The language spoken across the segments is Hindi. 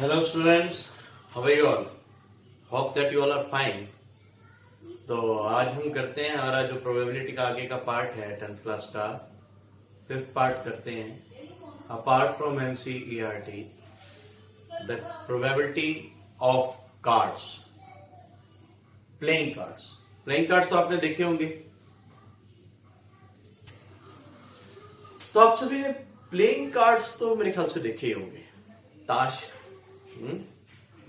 Hello students, how are you all? Hope that you all are fine. तो आज हम करते हैं हमारा जो प्रोबेबिलिटी का आगे का पार्ट है 10th क्लास का 5th पार्ट करते हैं। Apart from NCERT, the probability of cards, playing cards. Playing cards तो आपने देखे होंगे। तो आप सभी ने प्लेइंग कार्ड्स तो मेरे ख्याल से देखे ही होंगे। ताश।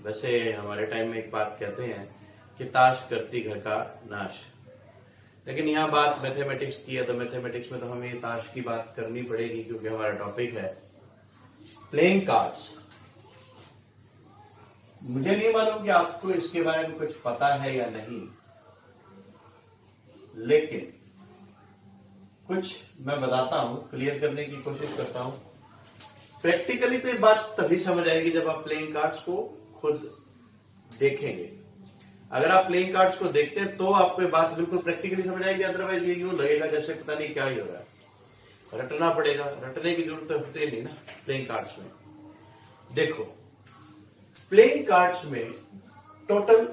वैसे हमारे टाइम में एक बात कहते हैं कि ताश करती घर का नाश। लेकिन यहाँ बात मैथमेटिक्स की है, तो मैथमेटिक्स में तो हमें ताश की बात करनी पड़ेगी क्योंकि हमारा टॉपिक है प्लेइंग कार्ड्स। मुझे नहीं मालूम कि आपको इसके बारे में कुछ पता है या नहीं, लेकिन कुछ मैं बताता हूं, क्लियर करने की कोशिश करता हूं। प्रैक्टिकली तो ये बात तभी समझ आएगी जब आप प्लेइंग कार्ड्स को खुद देखेंगे। अगर आप प्लेइंग कार्ड्स को देखते हैं तो आपको ये बात बिल्कुल प्रैक्टिकली समझ आएगी, अदरवाइज ये यूं लगेगा जैसे पता नहीं क्या ही हो रहा है। रटना पड़ेगा, रटने की जरूरत तो होती नहीं ना प्लेइंग कार्ड्स में। देखो, प्लेइंग कार्ड्स में टोटल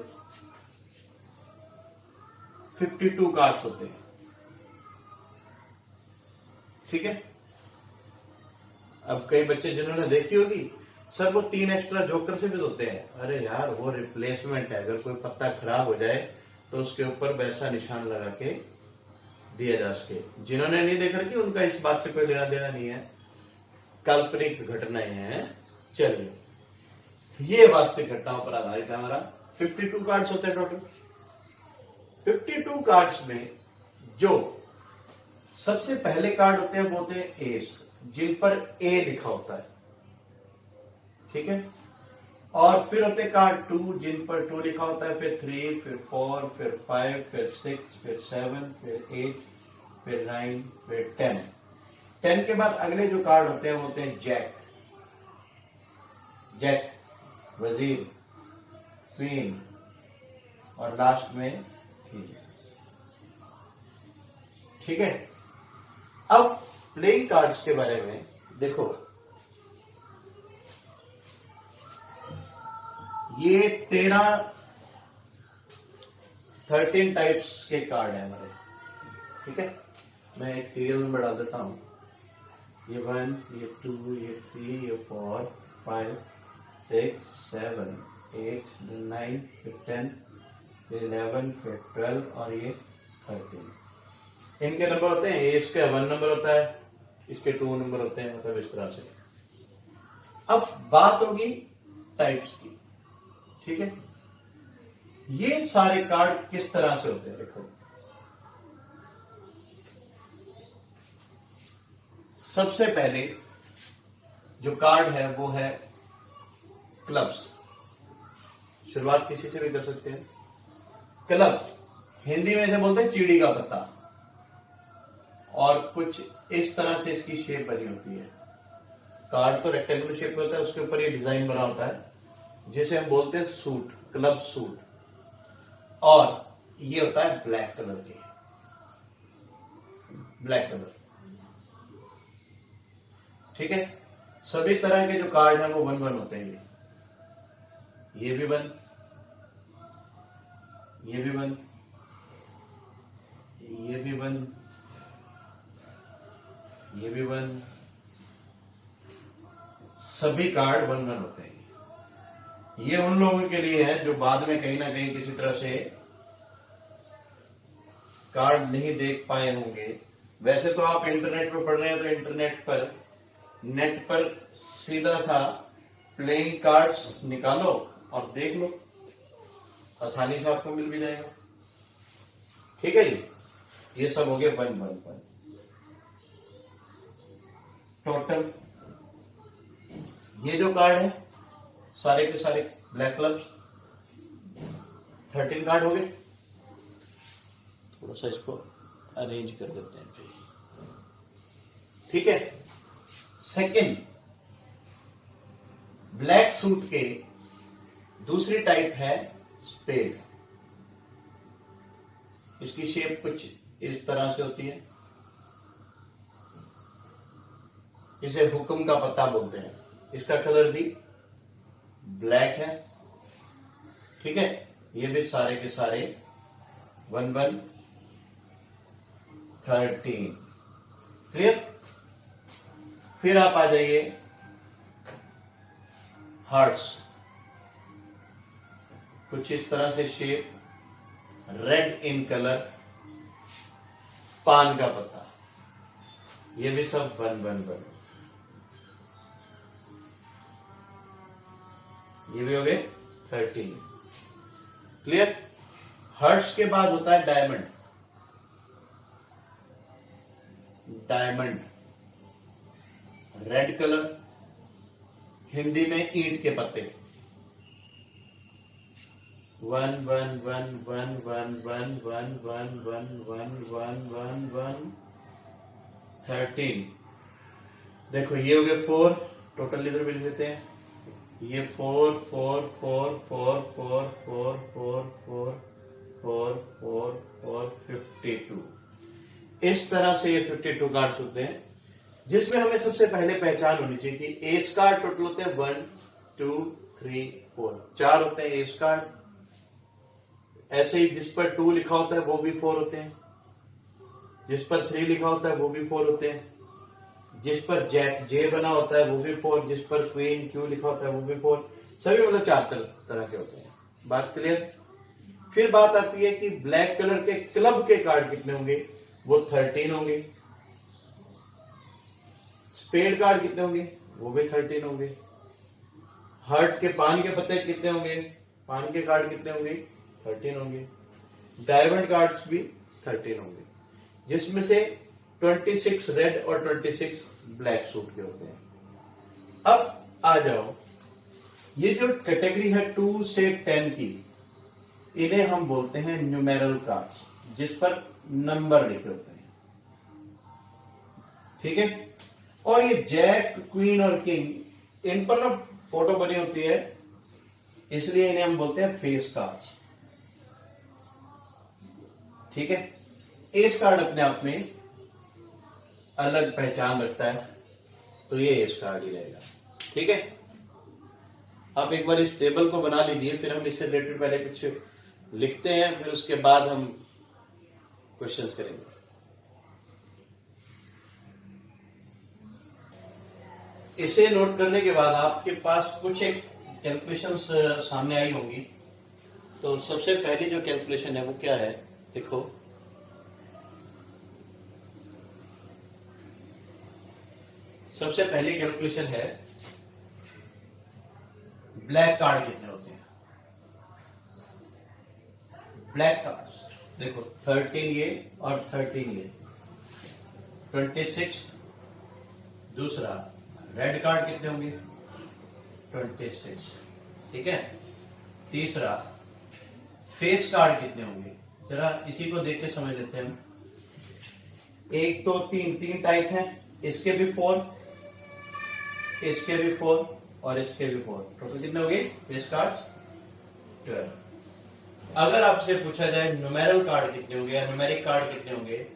52 कार्ड्स होते हैं, ठीक है। अब कई बच्चे जिन्होंने देखी होगी, सर वो 3 एक्स्ट्रा जोकर से भी होते हैं। अरे यार, वो रिप्लेसमेंट है। अगर कोई पत्ता खराब हो जाए तो उसके ऊपर वैसा निशान लगा के दिया जा सके। जिन्होंने नहीं देख रखी उनका इस बात से कोई लेना देना नहीं है, काल्पनिक घटनाएं हैं। चलिए, ये वास्तविक घटनाओं पर आधारित है हमारा। 52 कार्ड्स होते हैं टोटल। 52 कार्ड्स में जो सबसे पहले कार्ड होते हैं वो होते हैं एस, जिन पर ए लिखा होता है, ठीक है। और फिर होते कार्ड 2, जिन पर 2 लिखा होता है, फिर 3, फिर 4, फिर 5, फिर 6, फिर 7, फिर 8, फिर 9, फिर 10। 10 के बाद अगले जो कार्ड होते हैं वो होते हैं जैक, जैक, वजीर, क्वीन और लास्ट में किंग, ठीक है। अब प्लेइंग कार्ड्स के बारे में देखो, ये 13 टाइप्स के कार्ड है हमारे, ठीक है। मैं एक सीरियल नंबर डाल देता हूं। ये 1, ये 2, ये 3, ये 4, 5, 6, 7, 8, 9, फिर 10, फिर 11, फिर 12 और ये 13। इनके नंबर होते हैं। इसका 1 नंबर होता है, इसके 2 नंबर होते हैं, मतलब इस तरह से। अब बात होगी टाइप्स की, ठीक है। ये सारे कार्ड किस तरह से होते हैं देखो। सबसे पहले जो कार्ड है वो है क्लब्स। शुरुआत किसी से भी कर सकते हैं। क्लब हिंदी में इसे बोलते हैं चिड़ी का पत्ता, और कुछ इस तरह से इसकी शेप बनी होती है। कार्ड तो रेक्टेंगुलर शेप में होता है, उसके ऊपर ये डिजाइन बना होता है जिसे हम बोलते हैं सूट, क्लब सूट। और ये होता है ब्लैक कलर के, ब्लैक कलर, ठीक है। सभी तरह के जो कार्ड हैं वो 1-1 होते हैं। ये भी 1, ये भी 1, ये भी 1, ये भी 1। सभी कार्ड 1-1 होते हैं। ये उन लोगों के लिए है जो बाद में कहीं ना कहीं किसी तरह से कार्ड नहीं देख पाए होंगे। वैसे तो आप इंटरनेट पर पढ़ रहे हैं, तो इंटरनेट पर, नेट पर सीधा सा प्लेइंग कार्ड्स निकालो और देख लो, आसानी से आपको मिल भी जाएगा, ठीक है जी। ये सब हो गए 1-1-1 टोटल। ये जो कार्ड है सारे के सारे ब्लैक क्लब्स, 13 कार्ड हो गए। थोड़ा सा इसको अरेंज कर देते हैं भाई, ठीक है। सेकंड, ब्लैक सूट के दूसरी टाइप है स्पेड। इसकी शेप कुछ इस तरह से होती है। इसे हुक्म का पत्ता बोलते हैं। इसका कलर भी ब्लैक है, ठीक है। ये भी सारे के सारे 1 1 13। क्लियर। फिर आप आ जाइए हार्ट्स, कुछ इस तरह से शेप, रेड इन कलर, पान का पत्ता, ये भी सब 1 1 1। ये भी हो गए 13। क्लियर। हर्ट्स के बाद होता है diamond. Diamond red colour, Hindi में ईंट के पत्ते। 1 1 1 1 1 1 1 1 1 1 1 1 1 13। देखो ये हो गए 4, टोटल इधर भी लिख देते हैं। ये 4 4 4 4 4 4 4 4 4 4 4 52। इस तरह से ये 52 कार्ड्स होते हैं, जिसमें हमें सबसे पहले पहचान होनी चाहिए कि एस कार्ड टोटल होते हैं 1 2 3 4, 4 होते हैं एस कार्ड। ऐसे ही जिस पर 2 लिखा होता है वो भी 4 होते हैं, जिस पर 3 लिखा होता है वो भी 4 होते हैं, जिस पर जे बना होता है वो भी 4, जिस पर क्वीन क्यू लिखा होता है वो भी 4। सभी मतलब 4 तरह के होते हैं। बात क्लियर। फिर बात आती है कि ब्लैक कलर के क्लब के कार्ड कितने होंगे, वो 13 होंगे। स्पेड कार्ड कितने होंगे, वो भी 13 होंगे। हार्ट के पान के पत्ते कितने होंगे, पान के कार्ड कितने होंगे, 13 होंगे। डायमंड कार्ड्स भी 13 होंगे, जिसमें से 26 रेड और 26 ब्लैक सूट के होते हैं। अब आ जाओ, ये जो कैटेगरी है 2 से 10 की, इन्हें हम बोलते हैं न्यूमेरल कार्ड्स, जिस पर नंबर लिखे होते हैं, ठीक है। और ये जैक, क्वीन और किंग, इन पर ना फोटो बनी होती है, इसलिए इन्हें हम बोलते हैं फेस कार्ड्स, ठीक है। एस कार्ड अपने आप में अलग पहचान रखता है, तो ये एस कार्ड ही रहेगा, ठीक है। आप एक बार इस टेबल को बना लीजिए, फिर हम इससे रिलेटेड पहले कुछ लिखते हैं, फिर उसके बाद हम क्वेश्चंस करेंगे। इसे नोट करने के बाद आपके पास कुछ एक कैलकुलेशंस सामने आई होंगी। तो सबसे पहली जो कैलकुलेशन है वो क्या है, देखो सबसे पहली कैलकुलेशन है ब्लैक कार्ड कितने होते हैं। ब्लैक कार्ड्स देखो 13 ये और 13 ये, 26। दूसरा रेड कार्ड कितने होंगे, 26, ठीक है। तीसरा फेस कार्ड कितने होंगे, जरा इसी को देख के समझ लेते हैं हम। एक तो तीन टाइप हैं, इसके भी 4, इसके भी 4 और इसके भी 4, टोटल कितने हो गए फेस कार्ड 12। अगर आपसे पूछा जाए न्यूमेरल कार्ड कितने होंगे या न्यूमेरिक कार्ड कितने होंगे,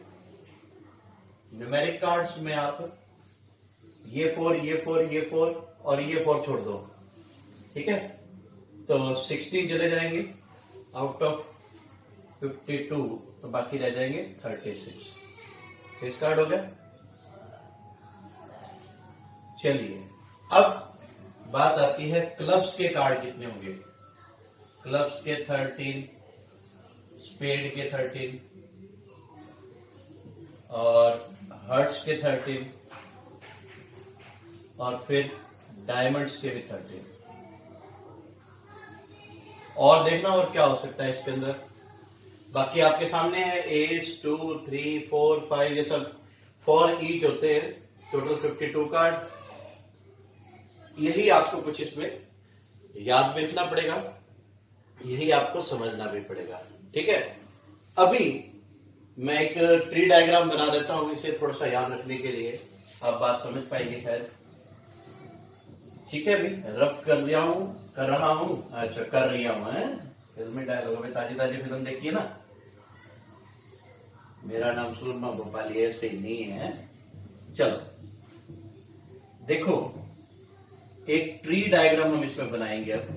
न्यूमेरिक कार्ड्स में आप ये 4 ये 4 ये 4 और ये 4 छोड़ दो, ठीक है। तो 16 चले जाएंगे आउट ऑफ 52, तो बाकी रह जाएंगे 36। फेस कार्ड हो गया। चलिए अब बात आती है क्लब्स के कार्ड कितने होंगे। क्लब्स के 13, स्पेड के 13 और हार्ट्स के 13 और फिर डायमंड्स के भी 13। और देखना और क्या हो सकता है इसके अंदर। बाकी आपके सामने है एस 2 3 4 5, ये सब 4 ईच होते हैं, टोटल 52 कार्ड। यही आपको कुछ इसमें याद भी रखना पड़ेगा, यही आपको समझना भी पड़ेगा, ठीक है। अभी मैं एक ट्री डायग्राम बना देता हूं, इसे थोड़ा सा याद रखने के लिए, आप बात समझ पाएंगे शायद, ठीक है। अभी रब कर रहा हूं, अच्छा कर रही हूं, फिल्मी डायलॉग में ताजी फिल्म देखिए ना, मेरा नाम सुरमा भोपाली ऐसे ही नहीं है। चलो देखो, एक ट्री डायग्राम हम इसमें बनाएंगे अब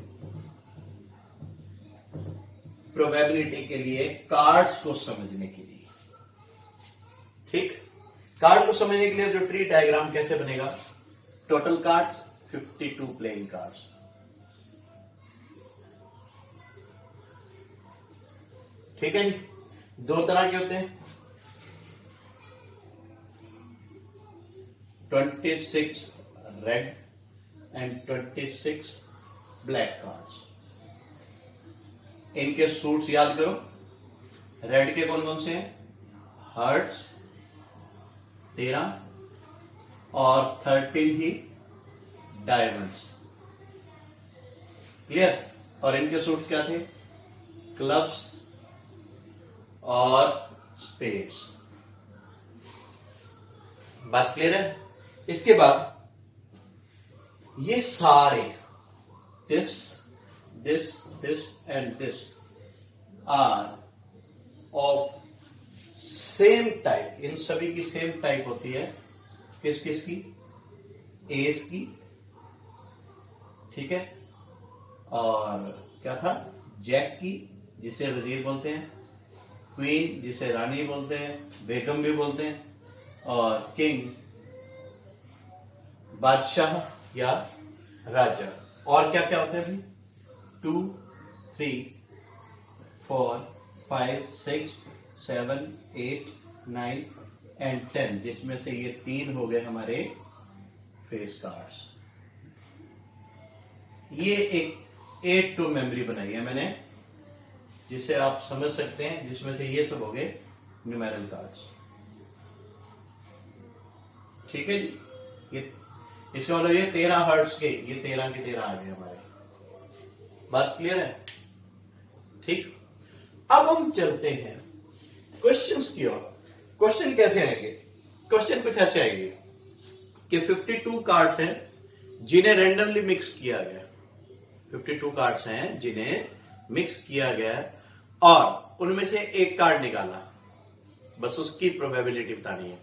प्रोबेबिलिटी के लिए, कार्ड्स को समझने के लिए। ठीक, कार्ड को समझने के लिए जो ट्री डायग्राम कैसे बनेगा, टोटल कार्ड्स 52 प्लेइंग कार्ड्स। ठीक है जी, दो तरह के होते हैं, 26 रेड एंड 26 ब्लैक कार्ड्स। इनके सूट्स याद करो, रेड के कौन कौन से हैं, हार्ट्स 13 और 13 ही डायमंड्स। क्लियर। और इनके सूट्स क्या थे, क्लब्स और स्पेड्स। बात क्लियर है। इसके बाद ये सारे this this this and this are of same type, इन सभी की सेम टाइप होती है, किस किस की, एस की, ठीक है, और क्या था, जैक की जिसे वजीर बोलते हैं, क्वीन जिसे रानी बोलते हैं, बेगम भी बोलते हैं, और किंग बादशाह या राजा। और क्या क्या होते हैं भाई, 2 3 4 5 6 7 8 9 एंड 10, जिसमें से ये 3 हो गए हमारे फेस कार्ड्स। ये एक 8 टू मेमोरी बनाई है मैंने, जिसे आप समझ सकते हैं, जिसमें से ये सब हो गए न्यूमेरल कार्ड्स। ठीक है जी, ये इसका मतलब ये 13 हर्ट्ज के, ये 13 के 13 आ गए हमारे। बात क्लियर है। ठीक, अब हम चलते हैं क्वेश्चंस की ओर। क्वेश्चन कैसे आएंगे, क्वेश्चन कुछ ऐसे आएंगे कि 52 कार्ड्स हैं जिन्हें रैंडमली मिक्स किया गया, 52 कार्ड्स हैं जिन्हें मिक्स किया गया और उनमें से एक कार्ड निकाला, बस उसकी प्रोबेबिलिटी बतानी है।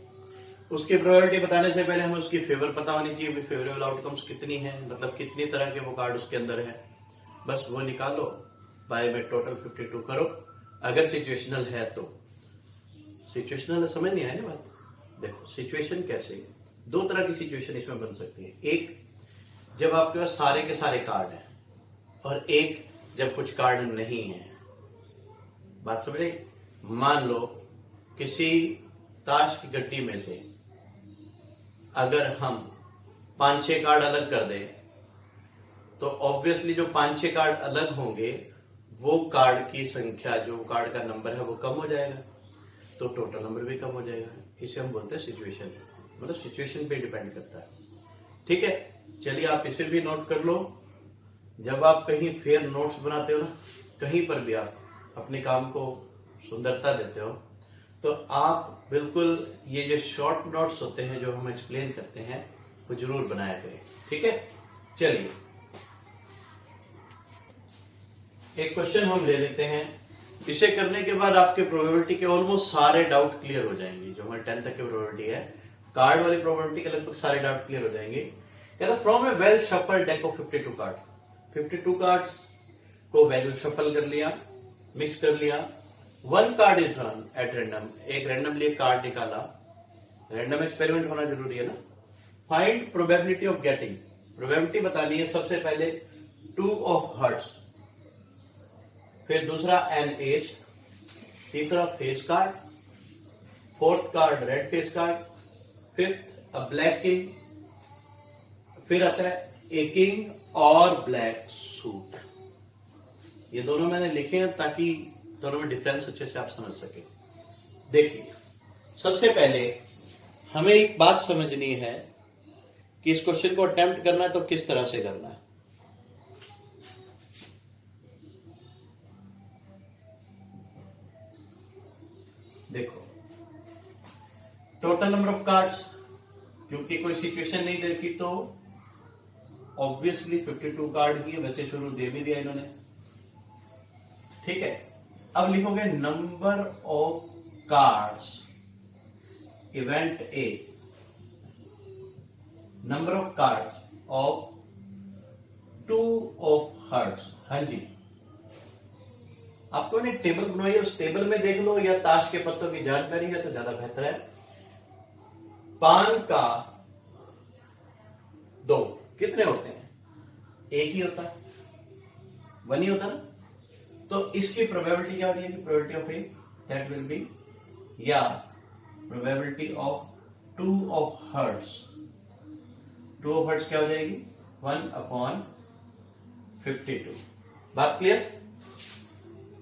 उसकी प्रोबेबिलिटी बताने से पहले हमें उसकी फेवर पता होनी चाहिए, फेवरेबल आउटकम्स कितनी है, मतलब कितनी तरह के वो कार्ड उसके अंदर है, बस वो निकालो, बाय में टोटल 52 करो। अगर सिचुएशनल है तो, सिचुएशनल समझ नहीं आया ना बात। देखो सिचुएशन कैसे, दो तरह की सिचुएशन इसमें बन सकती है, एक जब आपके पास सारे के सारे कार्ड हैं, और एक जब कुछ कार्ड नहीं है। बात समझे, मान लो किसी ताश की गट्टी में से अगर हम 5-6 कार्ड अलग कर दें, तो ऑब्वियसली जो 5-6 कार्ड अलग होंगे, वो कार्ड की संख्या, जो कार्ड का नंबर है वो कम हो जाएगा, तो टोटल नंबर भी कम हो जाएगा। इसे हम बोलते हैं सिचुएशन, मतलब सिचुएशन पे डिपेंड करता है। ठीक है, चलिए आप इसे भी नोट कर लो। जब आप कहीं फेयर नोट्स बनाते हो ना, कहीं पर भी आप अपने काम को सुंदरता देते हो, तो आप बिल्कुल ये जो शॉर्ट नोट्स होते हैं जो हम एक्सप्लेन करते हैं, वो जरूर बनाया करें। ठीक है, चलिए एक क्वेश्चन हम ले लेते हैं। इसे करने के बाद आपके प्रोबेबिलिटी के ऑलमोस्ट सारे डाउट क्लियर हो जाएंगे। जो हमारे 10 तक की प्रोबेबिलिटी है, कार्ड वाली प्रोबेबिलिटी के लगभग सारे डाउट क्लियर हो जाएंगे। कहता from A well shuffle deck of 52 card, 52 cards को वेल शफल कर लिया, मिक्स कर लिया। 1 card is drawn at random, एक रैंडमली एक कार्ड निकाला। रैंडम एक्सपेरिमेंट होना जरूरी है ना। Find probability of getting, probability बतानी है सबसे पहले 2 ऑफ हार्ट्स, फिर दूसरा एन एस, तीसरा face card, fourth card red face card, fifth अ ब्लैक किंग, फिर आता है ए किंग और ब्लैक सूट। ये दोनों मैंने लिखे हैं ताकि दोनों में डिफरेंस अच्छे से आप समझ सके। देखिए सबसे पहले हमें एक बात समझनी है कि इस क्वेश्चन को अटेम्प्ट करना है तो किस तरह से करना है। देखो टोटल नंबर ऑफ कार्ड्स, क्योंकि कोई सिचुएशन नहीं देखी तो ऑब्वियसली 52 कार्ड ही है, वैसे शुरू दे भी दिया इन्होंने। ठीक है, अब लिखोगे number of cards event A, number of cards of 2 of hearts. हाँ जी, आपको ने टेबल बनाई है, उस टेबल में देख लो, या ताश के पत्तों की जानकारी है तो ज्यादा बेहतर है। पान का 2 कितने होते हैं? एक ही होता है, 1 ही होता ना। तो इसकी प्रोबेबिलिटी क्या हो जाएगी? Probability of a that will be, या probability of 2 of hearts. 2 of hearts क्या हो जाएगी? 1/52। बात क्लियर?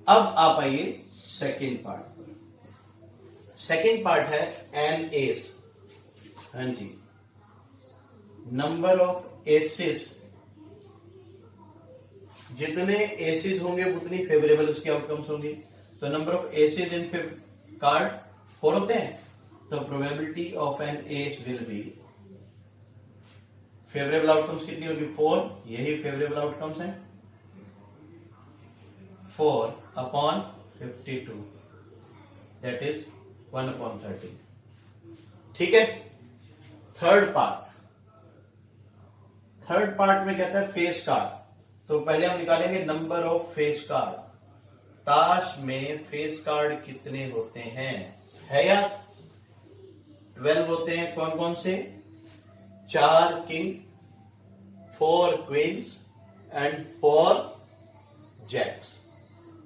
अब आप आइए सेकेंड पार्ट पर। सेकेंड पार्ट है एन एस। हाँ जी, नंबर ऑफ एसेस, जितने एसेस होंगे उतनी फेवरेबल उसकी आउटकम्स होंगी। तो number of aces in card 4 होते हैं, तो probability of an ace will be, favourable outcomes कितनी होगी? 4। यही फेवरेबल आउटकम्स हैं, 4/52, दैट इज 1/30। ठीक है। थर्ड पार्ट में कहता है फेस कार्ड। तो पहले हम निकालेंगे नंबर ऑफ फेस कार्ड। ताश में फेस कार्ड कितने होते हैं? है या 12 होते हैं। कौन कौन से? 4 किंग, 4 क्वींस एंड 4 जैक्स,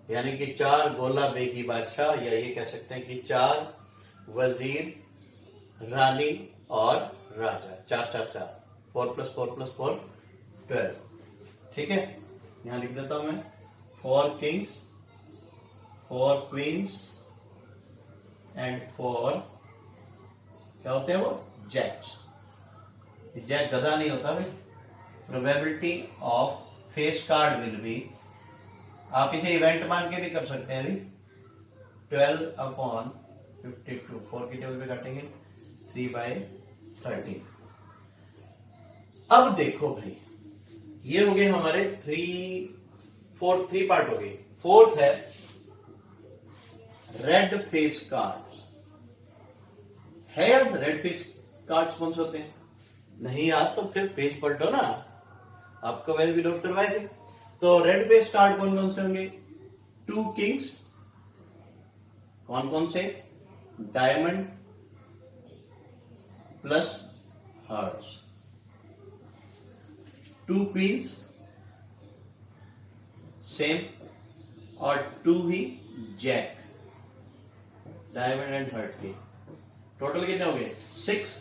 यानी कि 4 गोला बेगी बादशाह, या ये कह सकते हैं कि 4 वजीर, रानी और राजा। 4 4 + 4 + 4 12। ठीक है, यहां लिख देता हूं मैं 4 किंग्स, 4 क्वींस एंड 4 क्या होते हैं वो? जैक्स। जैक गधा नहीं होता भाई। Probability of face card will B, आप इसे इवेंट मान के भी कर सकते हैं अभी, 12/52। 4 की टेबल पे काटेंगे 3/13। अब देखो भाई, ये हो गए हमारे 3 पार्ट हो गए। फोर्थ है रेड फेस कार्ड्स। है यार, रेड फेस कार्ड्स कौन से होते हैं? नहीं यार, तो फिर पेज पलटो ना, आपको मैंने भी नोट करवाए थे। तो रेड फेस कार्ड कौन कौन से होंगे? 2 किंग्स, कौन कौन से? Diamond plus hearts. 2 queens same, और 2 ही जैक, डायमंड एंड हार्ट के। टोटल कितने हो गए? 6।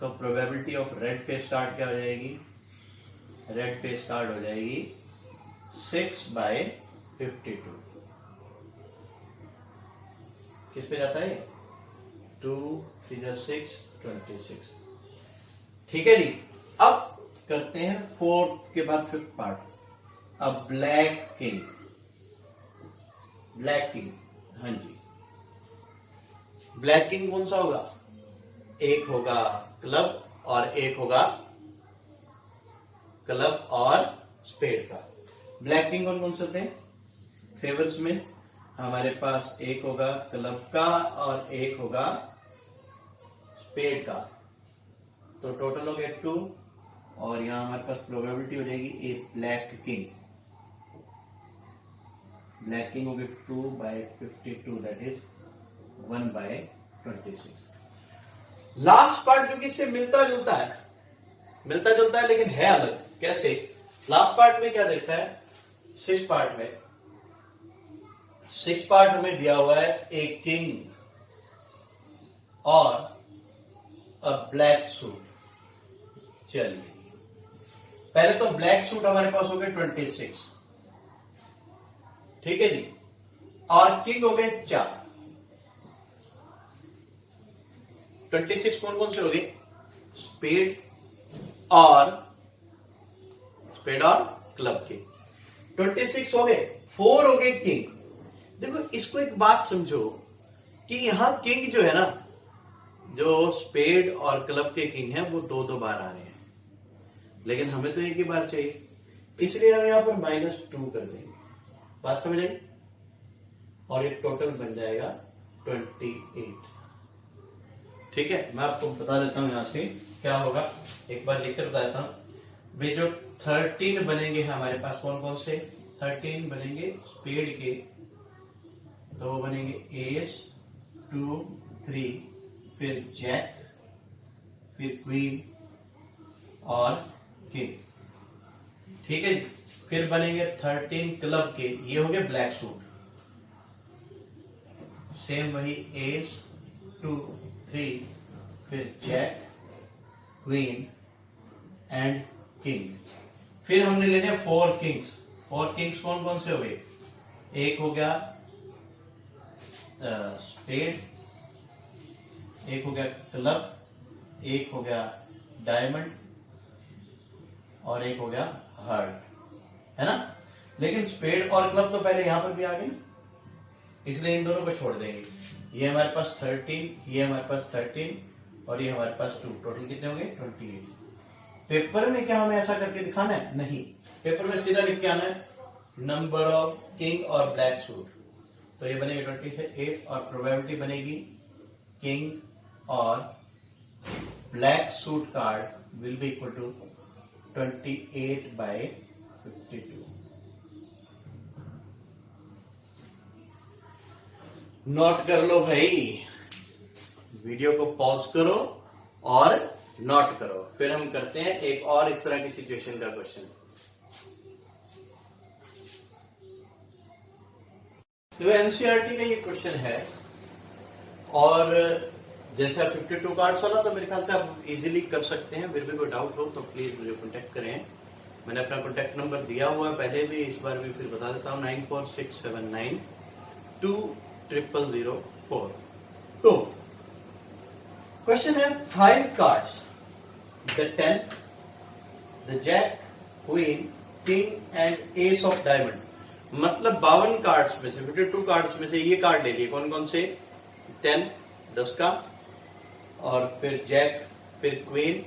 तो probability of red face card क्या हो जाएगी? रेड फेस कार्ड हो जाएगी 6/52। किस पे जाता है? 2 3 6 26। ठीक है जी। अब करते हैं फोर्थ के बाद फिफ्थ पार्ट। अब ब्लैक किंग। हाँ जी, ब्लैक किंग कौन सा होगा? एक होगा क्लब और एक होगा क्लब और स्पेड का। ब्लैक किंग कौन कौन से होते हैं? फेवर्स में हमारे पास एक होगा क्लब का और एक होगा स्पेड का। तो टोटल हो गया 2, और यहां हमारे पास प्रोबेबिलिटी हो जाएगी ए ब्लैक किंग। ब्लैक किंग हो गया 2/52, दैट इज 1/26। लास्ट पार्ट जो कि इससे मिलता जुलता है लेकिन है अलग। कैसे? लास्ट पार्ट में क्या देखा है? 6 पार्ट में, 6 पार्ट हमें दिया हुआ है ए किंग और अ ब्लैक सूट। चलिए, पहले तो ब्लैक सूट हमारे पास हो गए 26, ठीक है जी, और किंग हो गए 4। 26 कौन कौन से हो गए? स्पेड और क्लब के। 26 हो गए, 4 हो गए किंग। देखो, इसको एक बात समझो कि यहां किंग जो है ना, जो स्पेड और क्लब के किंग हैं, वो 2-2 बार आ रहे हैं, लेकिन हमें तो एक ही बार चाहिए, इसलिए हम यहां पर -2 कर देंगे। बात समझ आई? और ये टोटल बन जाएगा 28। ठीक है, मैं आपको बता देता हूं यहां से क्या होगा, एक बार लिखकर बता देता हूं। वे जो 13 बनेंगे हमारे पास कौन कौन से, 13 बनेंगे स्पेड के, तो वो बनेंगे एस 2 3, फिर जैक, फिर क्वीन और किंग। ठीक है, फिर बनेंगे 13 क्लब के, ये हो गए ब्लैक सूट। सेम वही एस 2 3, फिर जैक, क्वीन एंड किंग। फिर हमने लेने 4 किंग्स। 4 किंग्स कौन कौन से हो गए, एक हो गया स्पेड, एक हो गया क्लब, एक हो गया डायमंड और एक हो गया हार्ट, है ना। लेकिन स्पेड और क्लब तो पहले यहां पर भी आ गए, इसलिए इन दोनों को छोड़ देंगे। ये हमारे पास 13, ये हमारे पास 13 और ये हमारे पास 2, टोटल कितने हो गए 28। पेपर में क्या हमें ऐसा करके दिखाना है, नहीं, पेपर में सीधा लिख के आना है नंबर ऑफ किंग और ब्लैक सूट। तो ये बनेगा 28 और प्रोबेबिलिटी बनेगी किंग और black suit card will be equal to 28/52। Note कर लो भाई, वीडियो को पॉज करो और नोट करो। फिर हम करते हैं एक और इस तरह की सिचुएशन का क्वेश्चन। तो एनसीईआरटी का ये क्वेश्चन है, और जैसा 52 कार्ड्स वाला, तो मेरे ख्याल से आप इजीली कर सकते हैं। फिर भी कोई डाउट हो तो प्लीज मुझे कांटेक्ट करें। मैंने अपना कांटेक्ट नंबर दिया हुआ है पहले भी, इस बार भी फिर बता देता हूं, 9467920004। तो क्वेश्चन है 5 cards, the 10, the jack, queen, king and ace of diamond. मतलब 52 कार्ड्स में से, 52 कार्ड्स में से ये कार्ड ले लिए, कौन कौन से, 10 का, और फिर जैक, फिर क्वीन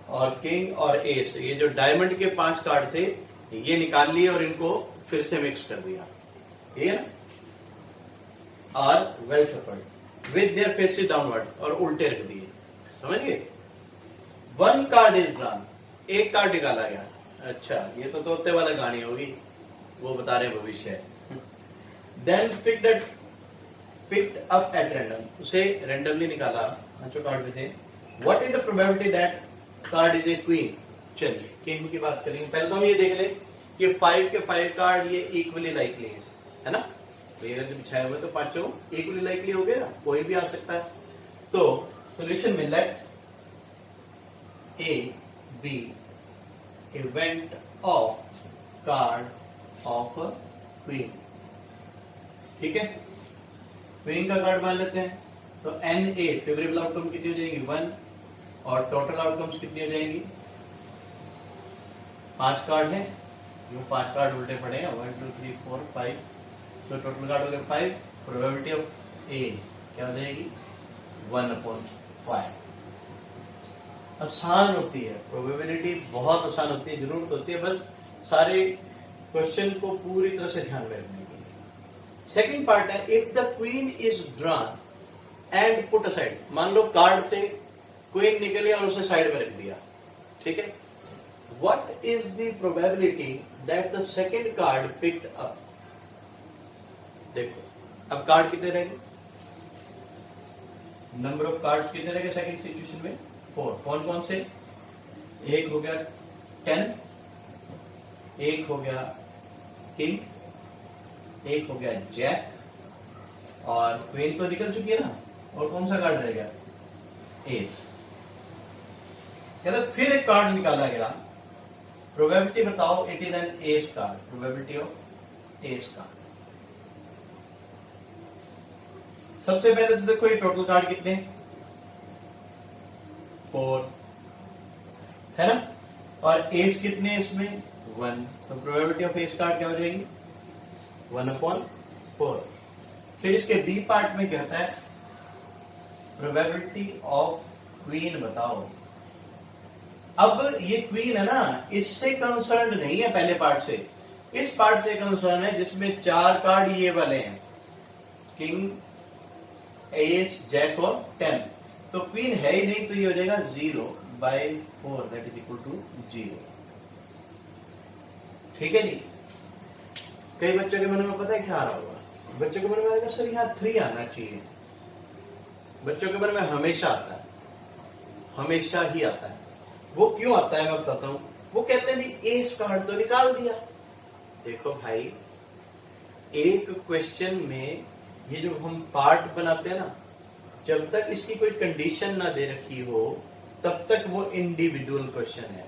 और किंग और एस। ये जो डायमंड के 5 कार्ड थे ये निकाल लिए और इनको फिर से मिक्स कर दिया, ठीक है ना, are well shuffled with their faces downward, और उल्टे रख दिए, समझ गए। 1 कार्ड इज ड्रॉन, एक कार्ड निकाला गया। अच्छा, ये तो तोते वाला कहानी होगी, वो बता रहे भविष्य। Then picked up at random, उसे रैंडमली निकाला, जो कार्ड भी थे। What is the probability that card is a queen. चलिए किंग की बात करेंगे। पहले तो हम ये देख लें कि 5 के 5 कार्ड ये इक्वली लाइकली है ना। तो ये अगर बिछाए हुए तो पांचों इक्वली लाइकली हो गए ना, कोई भी आ सकता है। तो सोल्यूशन में let A B event of card of queen, ठीक है। क्वीन का कार्ड मान लेते हैं, तो एन ए फेवरेबल आउटकम कितनी हो जाएगी 1, और टोटल आउटकम्स कितनी हो जाएंगी, 5 कार्ड है, ये 5 कार्ड उल्टे पड़े हैं, 1 2 3 4 5, तो टोटल कार्ड हो गए 5। प्रोबेबिलिटी ऑफ ए क्या हो जाएगी 1/5। आसान होती है प्रोबेबिलिटी, बहुत आसान होती है, जरूरत होती है बस सारे क्वेश्चन को पूरी तरह से ध्यान में रखने के लिए। सेकंड पार्ट है, if the queen is drawn and put aside. मान लो कार्ड से क्वीन निकली और उसे साइड में रख दिया, ठीक है। What is the probability that the second card picked up. देखो अब कार्ड कितने रहेंगे, नंबर ऑफ कार्ड्स कितने रहेंगे सेकंड सिचुएशन में 4। कौन कौन से, एक हो गया 10, एक हो गया किंग, एक हो गया जैक, और क्वीन तो निकल चुकी है ना, और कौन सा कार्ड रहेगा एस। कहते फिर एक कार्ड निकाला गया, प्रोबेबिलिटी बताओ, it is an S card, probability of S card. सबसे पहले तो देखो ये टोटल कार्ड कितने 4 है ना, और एस कितने इसमें 1, तो प्रोबेबिलिटी ऑफ एस कार्ड क्या हो जाएगी 1/4। फिर इसके बी पार्ट में कहता है प्रोबेबिलिटी ऑफ क्वीन बताओ। अब ये क्वीन है ना, इससे कंसर्न नहीं है पहले पार्ट से, इस पार्ट से कंसर्न है जिसमें 4 कार्ड ये वाले हैं, किंग, एस, जैक और 10। तो क्वीन है ही नहीं, तो ये हो जाएगा 0/4, दैट इज इक्वल टू 0। ठीक है जी। कई बच्चों के मन में पता है क्या आ रहा होगा, बच्चों के मन में आएगा सर यहाँ 3 आना चाहिए। बच्चों के मन में हमेशा आता है, हमेशा ही आता है। वो क्यों आता है मैं बताता हूं। वो कहते हैं भी एस कार्ड तो निकाल दिया। देखो भाई, एक क्वेश्चन में ये जो हम पार्ट बनाते हैं ना, जब तक इसकी कोई कंडीशन ना दे रखी हो तब तक वो इंडिविजुअल क्वेश्चन है।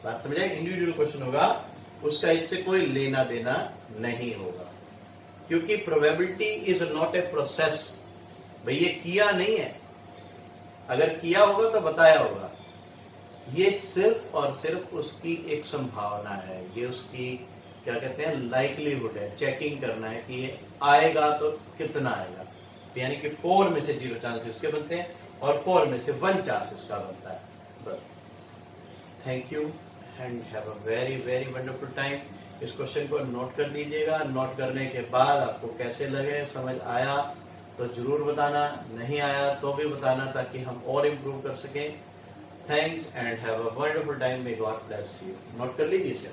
बात समझ आए? इंडिविजुअल क्वेश्चन होगा, उसका इससे कोई लेना देना नहीं होगा, क्योंकि probability is not a process. भाई ये किया नहीं है, अगर किया होगा तो बताया होगा। ये सिर्फ और सिर्फ उसकी एक संभावना है, ये उसकी क्या कहते हैं लाइकलीहुड है। चेकिंग करना है कि ये आएगा तो कितना आएगा, यानी कि 4 में से 0 चांस इसके बनते हैं और 4 में से 1 चांस इसका बनता है। बस। Thank you and have a very very wonderful time. इस क्वेश्चन को नोट कर लीजिएगा। नोट करने के बाद आपको कैसे लगे, समझ आया तो जरूर बताना, नहीं आया तो भी बताना, ताकि हम और इम्प्रूव कर सकें। Thanks and have a wonderful time. May God bless you. Note कर लीजिए इसे।